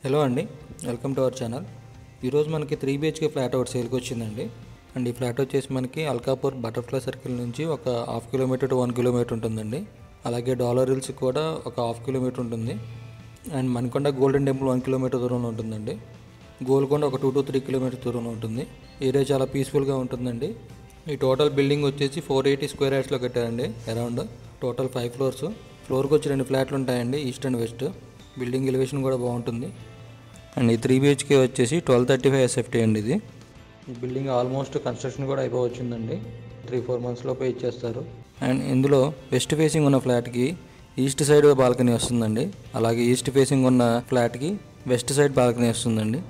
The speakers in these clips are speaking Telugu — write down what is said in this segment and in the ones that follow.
హలో అండి, వెల్కమ్ టు అవర్ ఛానల్. ఈరోజు మనకి 3 BHK ఫ్లాట్ ఒకటి సేల్కి వచ్చిందండి. అండ్ ఈ ఫ్లాట్ వచ్చేసి మనకి అల్కాపూర్ బటర్ఫ్లై సర్కిల్ నుంచి ఒక 1/2 కిలోమీటర్ టు 1 కిలోమీటర్ ఉంటుందండి. అలాగే డాలర్ హిల్స్ కూడా ఒక 1/2 కిలోమీటర్ ఉంటుంది. And Manikonda golden temple 1 kilometre దూరంలో ఉంటుందండి. గోల్కొండ ఒక 2 to 3 కిలోమీటర్ దూరంలో ఉంటుంది. ఏరియా చాలా పీస్ఫుల్గా ఉంటుందండి. ఈ టోటల్ బిల్డింగ్ వచ్చేసి 480 స్క్వేర్ యార్డ్స్లో కట్టారండి. Around total 5 floors. ఫ్లోర్కి వచ్చి 2 ఫ్లాట్లు ఉంటాయండి, east and west. Building elevation కూడా బాగుంటుంది. అండ్ ఈ 3 BHK వచ్చేసి 1235 SFT అండి. ఇది ఈ బిల్డింగ్ ఆల్మోస్ట్ కన్స్ట్రక్షన్ కూడా అయిపోవచ్చిందండి. 3-4 మంత్స్లో పే ఇచ్చేస్తారు. అండ్ ఇందులో వెస్ట్ ఫేసింగ్ ఉన్న ఫ్లాట్కి ఈస్ట్ సైడ్ బాల్కనీ వస్తుందండి. అలాగే ఈస్ట్ ఫేసింగ్ ఉన్న ఫ్లాట్కి వెస్ట్ సైడ్ బాల్కనీ వస్తుందండి.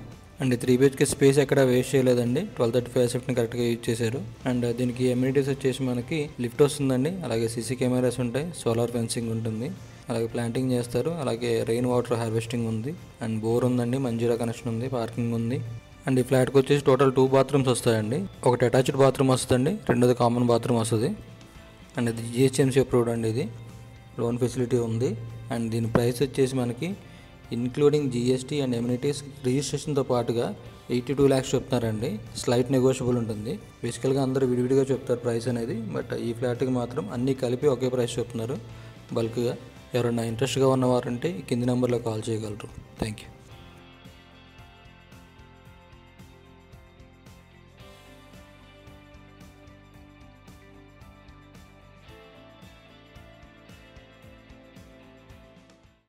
అండ్ 3 BHK స్పేస్ ఎక్కడ వేస్ట్ చేయలేదండి. 1235 SFTని కరెక్ట్గా యూజ్ చేశారు. అండ్ దీనికి ఎమ్యూనిటీస్ వచ్చేసి మనకి లిఫ్ట్ వస్తుందండి. అలాగే సీసీ కెమెరాస్ ఉంటాయి, సోలార్ ఫెన్సింగ్ ఉంటుంది, అలాగే ప్లాంటింగ్ చేస్తారు, అలాగే రెయిన్ వాటర్ హార్వెస్టింగ్ ఉంది, అండ్ బోర్ ఉందండి, మంజీరా కనెక్షన్ ఉంది, పార్కింగ్ ఉంది. అండ్ ఈ ఫ్లాట్కి వచ్చేసి టోటల్ 2 బాత్రూమ్స్ వస్తాయండి. ఒకటి అటాచ్డ్ బాత్రూమ్ వస్తుందండి, రెండోది కామన్ బాత్రూమ్ వస్తుంది. అండ్ ఇది GHMC అప్రూవ్డ్ అండి. ఇది లోన్ ఫెసిలిటీ ఉంది. అండ్ దీని ప్రైస్ వచ్చేసి మనకి ఇంక్లూడింగ్ GST అండ్ ఎమ్యూనిటీస్ రిజిస్ట్రేషన్తో పాటుగా 82 lakhs చెప్తున్నారండి. స్లైట్ నెగోషియబుల్ ఉంటుంది. బేసికల్గా అందరూ విడివిడిగా చెప్తారు ప్రైస్ అనేది, బట్ ఈ ఫ్లాట్కి మాత్రం అన్నీ కలిపి ఒకే ప్రైస్ చెప్తున్నారు బల్క్గా. ఎవరైనా ఇంట్రెస్ట్గా ఉన్నవారంటే కింది నెంబర్లో కాల్ చేయగలరు. Thank you.